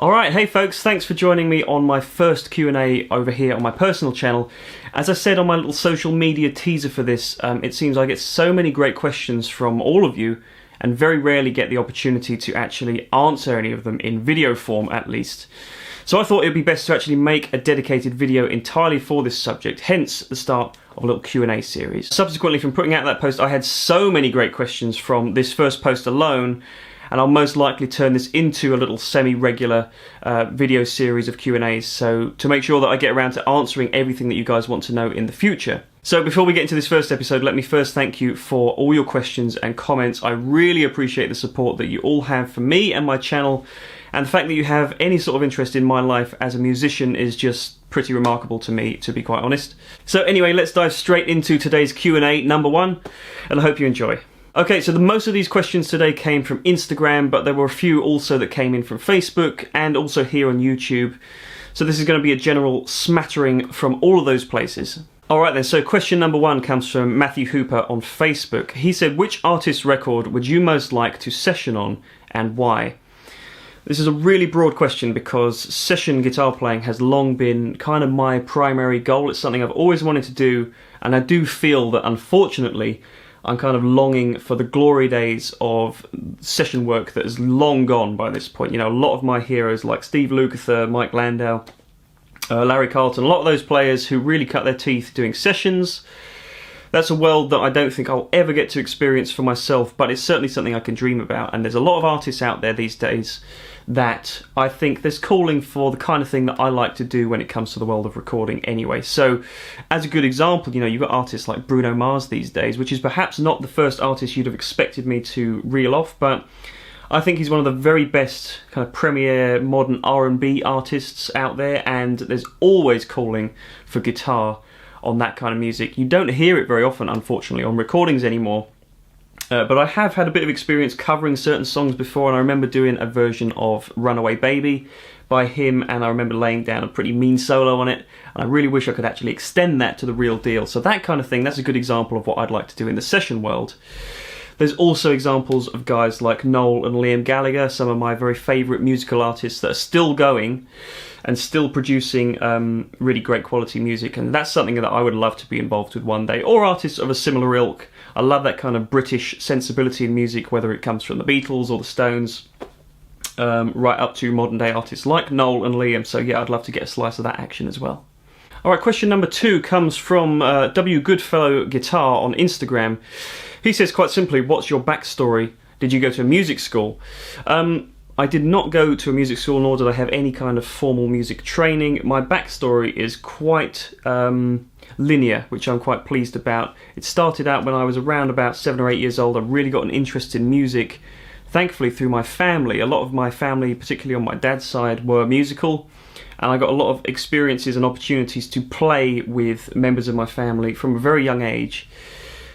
Alright, hey folks, thanks for joining me on my first Q&A over here on my personal channel. As I said on my little social media teaser for this, it seems I get so many great questions from all of you and very rarely get the opportunity to actually answer any of them in video form at least. So I thought it would be best to actually make a dedicated video entirely for this subject, hence the start of a little Q&A series. Subsequently, from putting out that post, I had so many great questions from this first post alone, and I'll most likely turn this into a little semi-regular video series of Q&As, so to make sure that I get around to answering everything that you guys want to know in the future. So before we get into this first episode, let me first thank you for all your questions and comments. I really appreciate the support that you all have for me and my channel, and the fact that you have any sort of interest in my life as a musician is just pretty remarkable to me, to be quite honest. So anyway, let's dive straight into today's Q&A number one, and I hope you enjoy. Okay, so most of these questions today came from Instagram, but there were a few also that came in from Facebook and also here on YouTube. So this is going to be a general smattering from all of those places. Alright then, so question number one comes from Matthew Hooper on Facebook. He said, which artist's record would you most like to session on and why? This is a really broad question because session guitar playing has long been kind of my primary goal. It's something I've always wanted to do, and I do feel that unfortunately I'm kind of longing for the glory days of session work that is long gone by this point. You know, a lot of my heroes like Steve Lukather, Mike Landau, Larry Carlton, a lot of those players who really cut their teeth doing sessions. That's a world that I don't think I'll ever get to experience for myself, but it's certainly something I can dream about. And there's a lot of artists out there these days that I think there's calling for the kind of thing that I like to do when it comes to the world of recording anyway. So as a good example, you know, you've got artists like Bruno Mars these days, which is perhaps not the first artist you'd have expected me to reel off, but I think he's one of the very best kind of premier modern R&B artists out there, and there's always calling for guitar on that kind of music. You don't hear it very often, unfortunately, on recordings anymore. But I have had a bit of experience covering certain songs before, and I remember doing a version of Runaway Baby by him, and I remember laying down a pretty mean solo on it, and I really wish I could actually extend that to the real deal. So that kind of thing, that's a good example of what I'd like to do in the session world. There's also examples of guys like Noel and Liam Gallagher, some of my very favourite musical artists that are still going and still producing really great quality music, and that's something that I would love to be involved with one day. Or artists of a similar ilk. I love that kind of British sensibility in music, whether it comes from the Beatles or the Stones, right up to modern day artists like Noel and Liam. So yeah, I'd love to get a slice of that action as well. Alright, question number two comes from W. Goodfellow Guitar on Instagram. He says quite simply, what's your backstory? Did you go to a music school? I did not go to a music school, nor did I have any kind of formal music training. My backstory is quite linear, which I'm quite pleased about. It started out when I was around about 7 or 8 years old. I really got an interest in music, thankfully through my family. A lot of my family, particularly on my dad's side, were musical, and I got a lot of experiences and opportunities to play with members of my family from a very young age.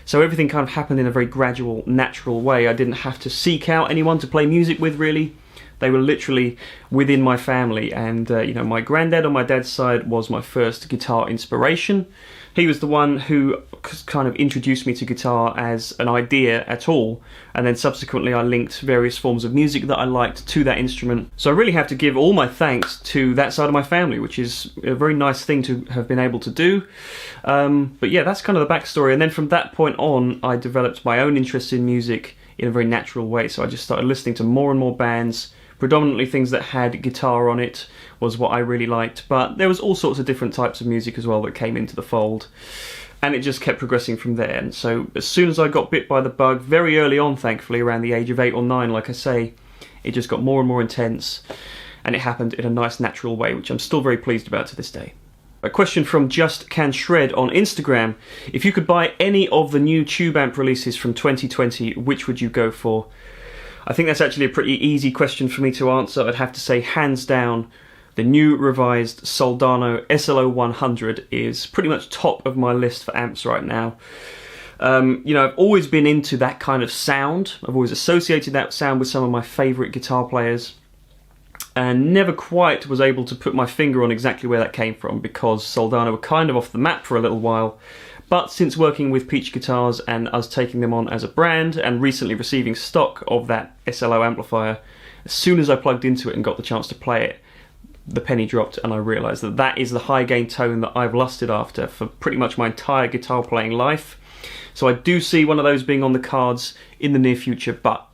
So everything kind of happened in a very gradual, natural way. I didn't have to seek out anyone to play music with, really. They were literally within my family, and you know, my granddad on my dad's side was my first guitar inspiration. He was the one who kind of introduced me to guitar as an idea at all, and then subsequently I linked various forms of music that I liked to that instrument. So I really have to give all my thanks to that side of my family, which is a very nice thing to have been able to do. But yeah, that's kind of the backstory, and then from that point on I developed my own interest in music in a very natural way. So I just started listening to more and more bands. Predominantly things that had guitar on it was what I really liked, but there was all sorts of different types of music as well that came into the fold, and it just kept progressing from there. And so as soon as I got bit by the bug, very early on, thankfully, around the age of 8 or 9, like I say, it just got more and more intense, and it happened in a nice natural way, which I'm still very pleased about to this day. A question from Just Can Shred on Instagram. If you could buy any of the new tube amp releases from 2020, which would you go for? I think that's actually a pretty easy question for me to answer. I'd have to say, hands down, the new revised Soldano SLO 100 is pretty much top of my list for amps right now. You know, I've always been into that kind of sound. I've always associated that sound with some of my favourite guitar players, and never quite was able to put my finger on exactly where that came from, because Soldano were kind of off the map for a little while. But since working with Peach Guitars and us taking them on as a brand, and recently receiving stock of that SLO amplifier, as soon as I plugged into it and got the chance to play it, the penny dropped, and I realised that that is the high gain tone that I've lusted after for pretty much my entire guitar playing life. So I do see one of those being on the cards in the near future, but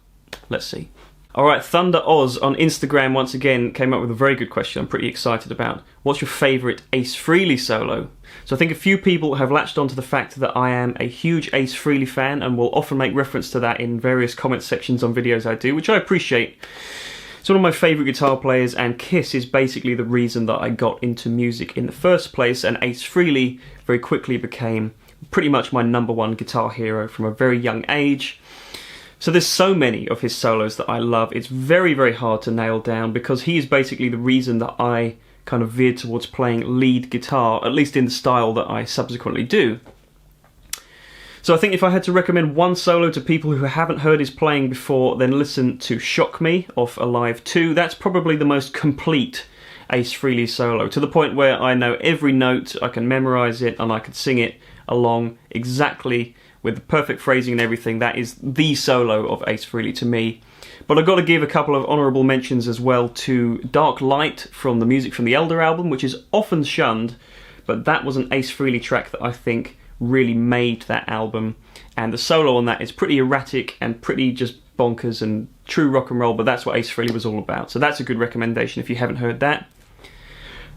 let's see. Alright, Thunder Oz on Instagram once again came up with a very good question I'm pretty excited about. What's your favourite Ace Frehley solo? So I think a few people have latched onto the fact that I am a huge Ace Frehley fan and will often make reference to that in various comment sections on videos I do, which I appreciate. It's one of my favourite guitar players, and Kiss is basically the reason that I got into music in the first place, and Ace Frehley very quickly became pretty much my #1 guitar hero from a very young age. So there's so many of his solos that I love. It's very, very hard to nail down because he is basically the reason that I kind of veered towards playing lead guitar, at least in the style that I subsequently do. So I think if I had to recommend one solo to people who haven't heard his playing before, then listen to Shock Me off Alive 2. That's probably the most complete Ace Frehley solo, to the point where I know every note, I can memorise it, and I can sing it along exactly with the perfect phrasing and everything. That is the solo of Ace Frehley to me. But I've got to give a couple of honourable mentions as well to Dark Light from the Music from the Elder album, which is often shunned, but that was an Ace Frehley track that I think really made that album, and the solo on that is pretty erratic and pretty just bonkers and true rock and roll, but that's what Ace Frehley was all about. So that's a good recommendation if you haven't heard that.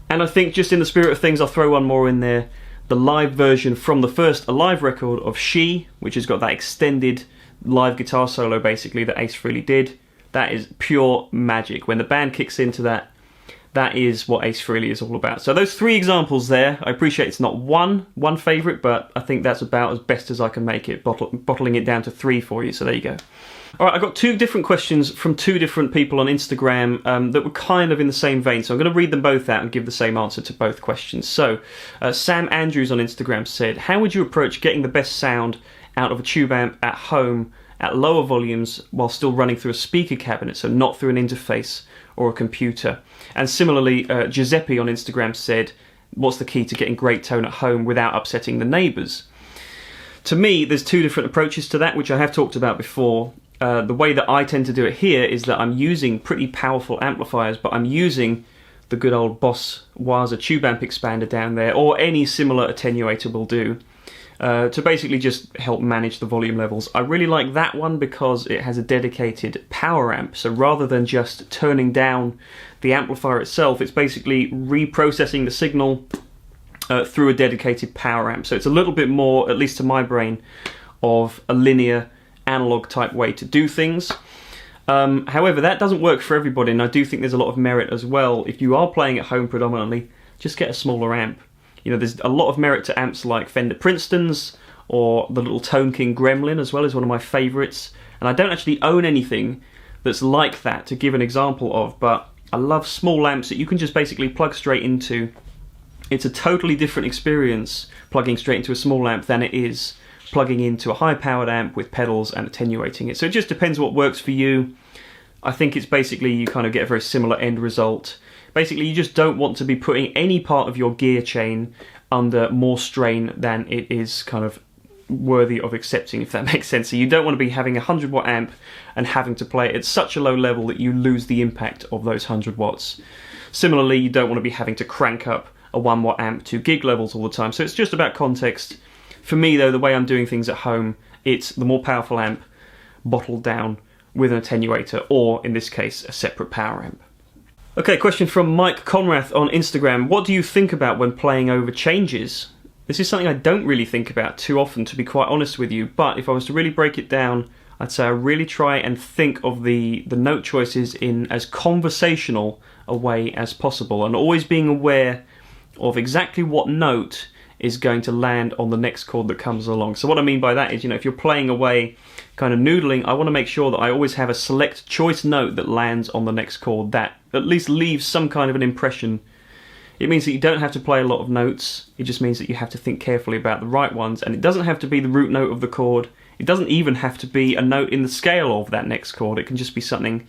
And I think just in the spirit of things, I'll throw one more in there. The live version from the first Alive record of She, which has got that extended live guitar solo basically that Ace Frehley did. That is pure magic. When the band kicks into that, that is what Ace Frehley is all about. So those 3 examples there, I appreciate it's not one favourite, but I think that's about as best as I can make it, bottling it down to 3 for you, so there you go. Alright, I got 2 different questions from 2 different people on Instagram that were kind of in the same vein, so I'm going to read them both out and give the same answer to both questions. So, Sam Andrews on Instagram said, how would you approach getting the best sound out of a tube amp at home at lower volumes while still running through a speaker cabinet, so not through an interface or a computer? And similarly, Giuseppe on Instagram said, what's the key to getting great tone at home without upsetting the neighbours? To me, there's 2 different approaches to that, which I have talked about before. The way that I tend to do it here is that I'm using pretty powerful amplifiers, but I'm using the good old Boss Waza tube amp expander down there, or any similar attenuator will do, to basically just help manage the volume levels. I really like that one because it has a dedicated power amp, so rather than just turning down the amplifier itself, it's basically reprocessing the signal through a dedicated power amp. So it's a little bit more, at least to my brain, of a linear analog type way to do things. However, that doesn't work for everybody, and I do think there's a lot of merit as well. If you are playing at home predominantly, just get a smaller amp. You know, there's a lot of merit to amps like Fender Princetons or the little Tone King Gremlin as well, is one of my favourites. And I don't actually own anything that's like that to give an example of, but I love small amps that you can just basically plug straight into. It's a totally different experience plugging straight into a small amp than it is plugging into a high-powered amp with pedals and attenuating it. So it just depends what works for you. I think it's basically you kind of get a very similar end result. Basically, you just don't want to be putting any part of your gear chain under more strain than it is kind of worthy of accepting, if that makes sense. So you don't want to be having a 100-watt amp and having to play it at such a low level that you lose the impact of those 100 watts. Similarly, you don't want to be having to crank up a 1-watt amp to gig levels all the time. So it's just about context. For me, though, the way I'm doing things at home, it's the more powerful amp bottled down with an attenuator, or in this case, a separate power amp. Okay, question from Mike Conrath on Instagram. What do you think about when playing over changes? This is something I don't really think about too often, to be quite honest with you, but if I was to really break it down, I'd say I really try and think of the note choices in as conversational a way as possible, and always being aware of exactly what note is going to land on the next chord that comes along. So what I mean by that is, you know, if you're playing away kind of noodling, I want to make sure that I always have a select choice note that lands on the next chord that at least leaves some kind of an impression. It means that you don't have to play a lot of notes, it just means that you have to think carefully about the right ones, and it doesn't have to be the root note of the chord, it doesn't even have to be a note in the scale of that next chord, it can just be something,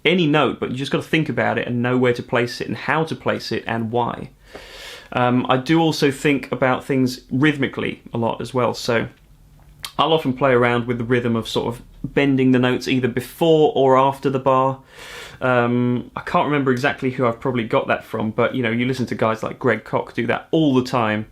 any note, but you just got to think about it and know where to place it and how to place it and why. I do also think about things rhythmically a lot as well, so I'll often play around with the rhythm of sort of bending the notes either before or after the bar. I can't remember exactly who I've probably got that from, but you listen to guys like Greg Koch do that all the time.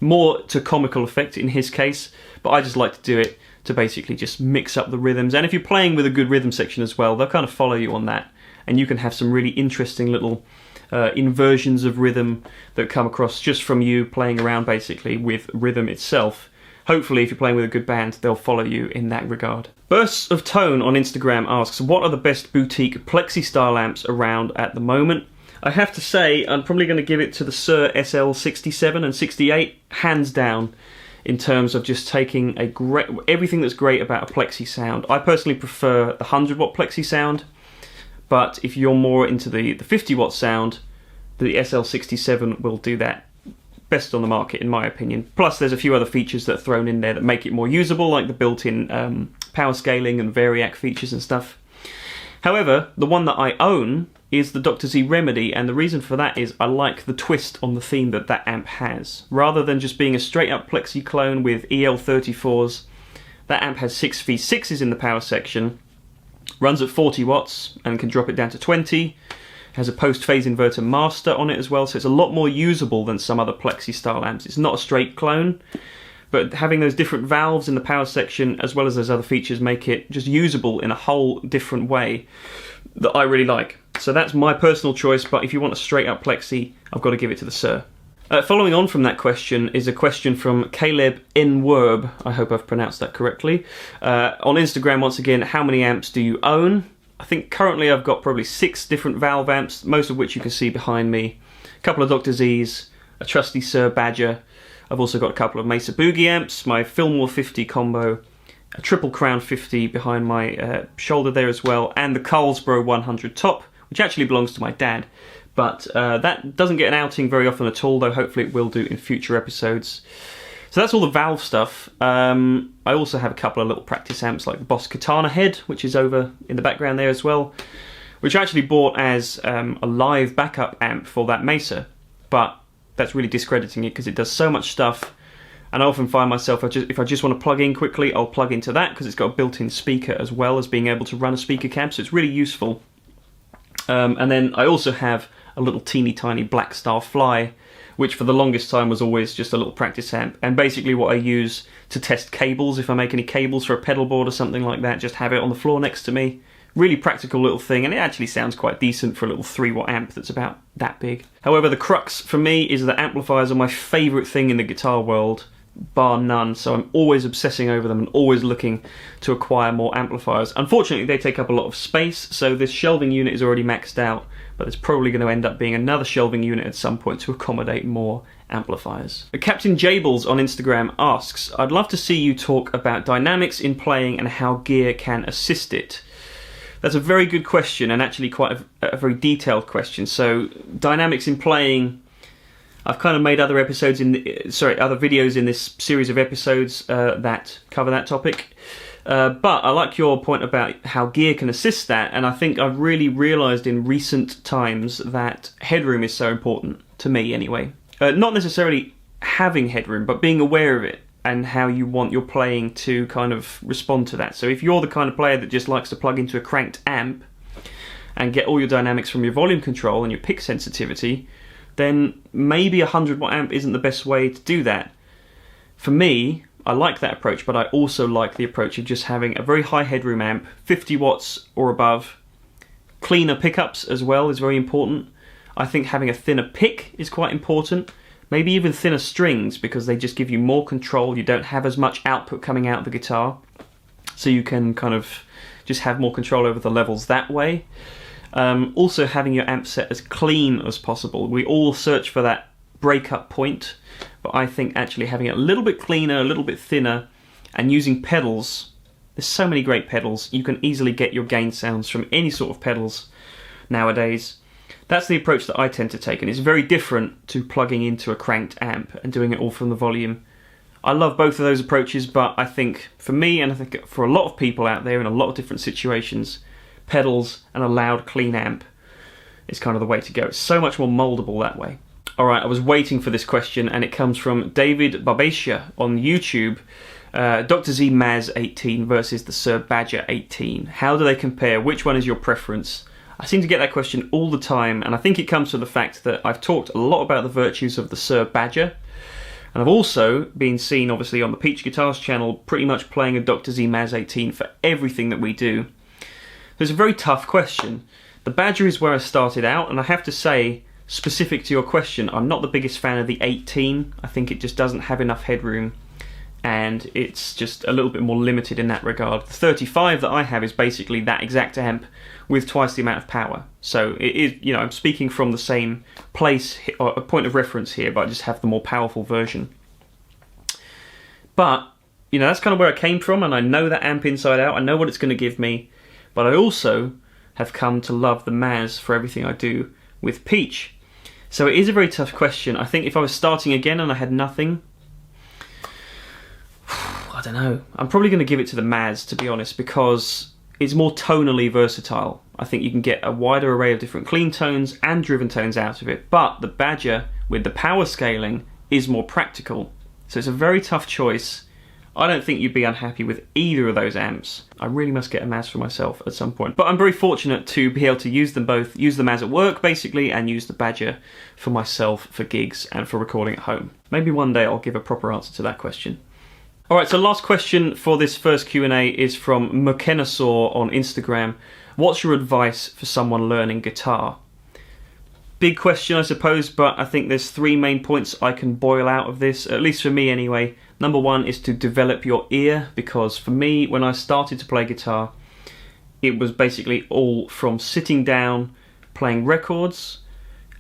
More to comical effect in his case, but I just like to do it to basically just mix up the rhythms. And if you're playing with a good rhythm section as well, they'll kind of follow you on that, and you can have some really interesting little inversions of rhythm that come across just from you playing around basically with rhythm itself. Hopefully, if you're playing with a good band, they'll follow you in that regard. Bursts of Tone on Instagram asks, what are the best boutique plexi style amps around at the moment? I have to say, I'm probably going to give it to the Sir SL67 and 68, hands down, in terms of just taking everything that's great about a plexi sound. I personally prefer the 100 watt plexi sound, but if you're more into the 50 watt sound, the SL67 will do that best on the market, in my opinion. Plus, there's a few other features that are thrown in there that make it more usable, like the built-in power scaling and variac features and stuff. However, the one that I own is the Dr. Z Remedy, and the reason for that is I like the twist on the theme that amp has. Rather than just being a straight-up plexi clone with EL34s, that amp has 6 V6s in the power section, runs at 40 watts and can drop it down to 20, has a post-phase inverter master on it as well, so it's a lot more usable than some other plexi style amps. It's not a straight clone, but having those different valves in the power section as well as those other features make it just usable in a whole different way that I really like. So that's my personal choice, but if you want a straight up plexi, I've got to give it to the Sir. Following on from that question is a question from Caleb Nwerb, I hope I've pronounced that correctly. On Instagram, once again, how many amps do you own? I think currently I've got probably 6 different valve amps, most of which you can see behind me. A couple of Dr. Z's, a trusty Sir Badger. I've also got a couple of Mesa Boogie amps, my Fillmore 50 combo, a Triple Crown 50 behind my shoulder there as well, and the Carlsbro 100 top, which actually belongs to my dad. But that doesn't get an outing very often at all, though hopefully it will do in future episodes. So that's all the valve stuff. I also have a couple of little practice amps like the Boss Katana Head, which is over in the background there as well, which I actually bought as a live backup amp for that Mesa, but that's really discrediting it because it does so much stuff, and I often find myself, if I just want to plug in quickly, I'll plug into that because it's got a built-in speaker as well as being able to run a speaker cab, so it's really useful. And then I also have a little teeny tiny Black Star Fly, which for the longest time was always just a little practice amp, and basically what I use to test cables, if I make any cables for a pedal board or something like that, just have it on the floor next to me. Really practical little thing, and it actually sounds quite decent for a little 3 watt amp that's about that big. However, the crux for me is that amplifiers are my favourite thing in the guitar world, bar none, so I'm always obsessing over them and always looking to acquire more amplifiers. Unfortunately, they take up a lot of space, so this shelving unit is already maxed out, but there's probably going to end up being another shelving unit at some point to accommodate more amplifiers. Captain Jables on Instagram asks, I'd love to see you talk about dynamics in playing and how gear can assist it. That's a very good question, and actually quite a very detailed question. So, dynamics in playing, I've kind of made other episodes other videos in this series of episodes that cover that topic. But I like your point about how gear can assist that, and I think I've really realised in recent times that headroom is so important, to me anyway. Not necessarily having headroom, but being aware of it and how you want your playing to kind of respond to that. So if you're the kind of player that just likes to plug into a cranked amp and get all your dynamics from your volume control and your pick sensitivity, then maybe a 100 watt amp isn't the best way to do that. For me, I like that approach, but I also like the approach of just having a very high headroom amp, 50 watts or above. Cleaner pickups as well is very important. I think having a thinner pick is quite important. Maybe even thinner strings, because they just give you more control. You don't have as much output coming out of the guitar, so you can kind of just have more control over the levels that way. Also having your amp set as clean as possible. We all search for that breakup point, but I think actually having it a little bit cleaner, a little bit thinner, and using pedals. There's so many great pedals. You can easily get your gain sounds from any sort of pedals nowadays. That's the approach that I tend to take, and it's very different to plugging into a cranked amp and doing it all from the volume. I love both of those approaches, but I think for me, and I think for a lot of people out there in a lot of different situations, pedals and a loud, clean amp is kind of the way to go. It's so much more moldable that way. Alright, I was waiting for this question, and it comes from David Barbacia on YouTube. Dr. Z Maz 18 versus the Sir Badger 18. How do they compare? Which one is your preference? I seem to get that question all the time, and I think it comes from the fact that I've talked a lot about the virtues of the Sir Badger, and I've also been seen, obviously, on the Peach Guitars channel, pretty much playing a Dr. Z Maz 18 for everything that we do. It's a very tough question. The Badger is where I started out, and I have to say, specific to your question, I'm not the biggest fan of the 18. I think it just doesn't have enough headroom, and it's just a little bit more limited in that regard. The 35 that I have is basically that exact amp with twice the amount of power. So it is, you know, I'm speaking from the same place, or a point of reference here, but I just have the more powerful version. But, you know, that's kind of where I came from, and I know that amp inside out. I know what it's going to give me, but I also have come to love the Maz for everything I do with Peach. So it is a very tough question. I think if I was starting again and I had nothing, I don't know. I'm probably going to give it to the Maz, to be honest, because it's more tonally versatile. I think you can get a wider array of different clean tones and driven tones out of it. But the Badger, with the power scaling, is more practical. So it's a very tough choice. I don't think you'd be unhappy with either of those amps. I really must get a Maz for myself at some point. But I'm very fortunate to be able to use them both. Use the Maz at work, basically, and use the Badger for myself, for gigs, and for recording at home. Maybe one day I'll give a proper answer to that question. Alright, so last question for this first Q&A is from Mckennasaw on Instagram. What's your advice for someone learning guitar? Big question, I suppose, but I think there's three main points I can boil out of this, at least for me anyway. Number one is to develop your ear, because for me, when I started to play guitar, it was basically all from sitting down, playing records,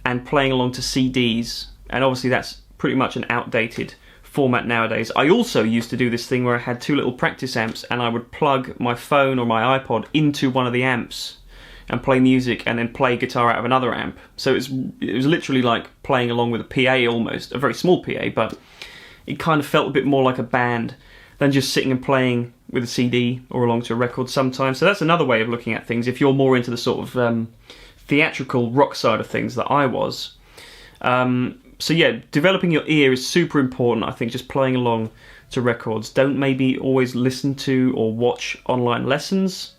and playing along to CDs. And obviously that's pretty much an outdated format nowadays. I also used to do this thing where I had two little practice amps, and I would plug my phone or my iPod into one of the amps and play music, and then play guitar out of another amp. So it was literally like playing along with a PA almost, a very small PA, but it kind of felt a bit more like a band than just sitting and playing with a CD or along to a record sometimes. So that's another way of looking at things if you're more into the sort of theatrical rock side of things that I was. So yeah, developing your ear is super important. I think just playing along to records. Don't maybe always listen to or watch online lessons.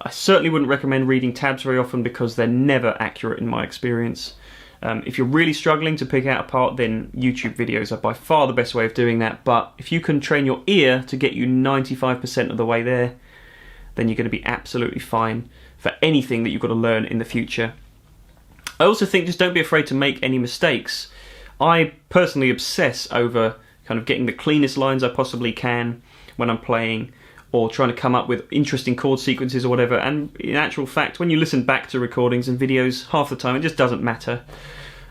I certainly wouldn't recommend reading tabs very often, because they're never accurate in my experience. If you're really struggling to pick out a part, then YouTube videos are by far the best way of doing that. But if you can train your ear to get you 95% of the way there, then you're going to be absolutely fine for anything that you've got to learn in the future. I also think just don't be afraid to make any mistakes. I personally obsess over kind of getting the cleanest lines I possibly can when I'm playing, or trying to come up with interesting chord sequences or whatever. And in actual fact, when you listen back to recordings and videos, half the time it just doesn't matter.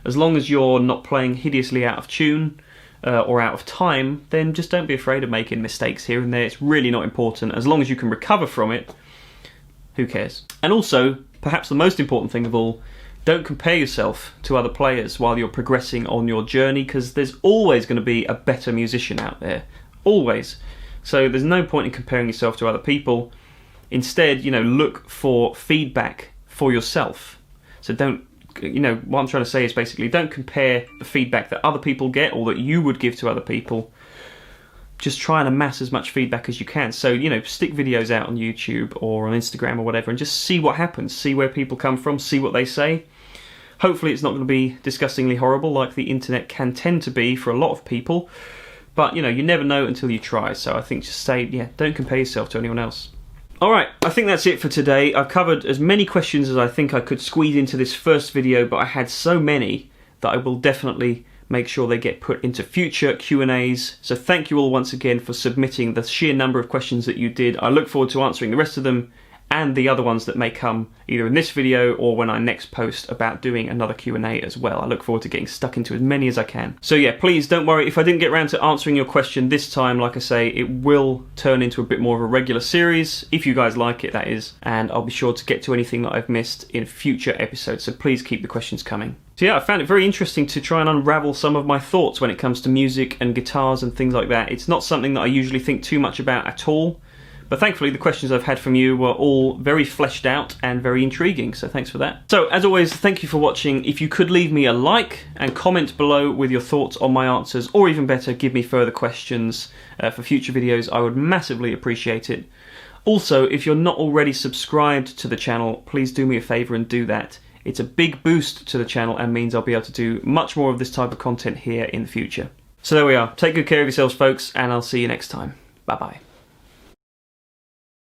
As long as you're not playing hideously out of tune or out of time, then just don't be afraid of making mistakes here and there. It's really not important. As long as you can recover from it, who cares? And also, perhaps the most important thing of all, don't compare yourself to other players while you're progressing on your journey, because there's always going to be a better musician out there. Always. So there's no point in comparing yourself to other people. Instead, you know, look for feedback for yourself. So don't, you know, what I'm trying to say is basically don't compare the feedback that other people get or that you would give to other people. Just try and amass as much feedback as you can. So, you know, stick videos out on YouTube or on Instagram or whatever, and just see what happens. See where people come from, see what they say. Hopefully it's not going to be disgustingly horrible like the internet can tend to be for a lot of people. But, you know, you never know until you try. So I think just say, yeah, don't compare yourself to anyone else. Alright, I think that's it for today. I've covered as many questions as I think I could squeeze into this first video, but I had so many that I will definitely make sure they get put into future Q&As. So thank you all once again for submitting the sheer number of questions that you did. I look forward to answering the rest of them, and the other ones that may come either in this video or when I next post about doing another Q&A as well. I look forward to getting stuck into as many as I can. So yeah, please don't worry if I didn't get around to answering your question this time. Like I say, it will turn into a bit more of a regular series, if you guys like it, that is, and I'll be sure to get to anything that I've missed in future episodes, so please keep the questions coming. So yeah, I found it very interesting to try and unravel some of my thoughts when it comes to music and guitars and things like that. It's not something that I usually think too much about at all, But thankfully, the questions I've had from you were all very fleshed out and very intriguing, so thanks for that. So, as always, thank you for watching. If you could leave me a like and comment below with your thoughts on my answers, or even better, give me further questions for future videos, I would massively appreciate it. Also, if you're not already subscribed to the channel, please do me a favour and do that. It's a big boost to the channel and means I'll be able to do much more of this type of content here in the future. So there we are. Take good care of yourselves, folks, and I'll see you next time. Bye-bye.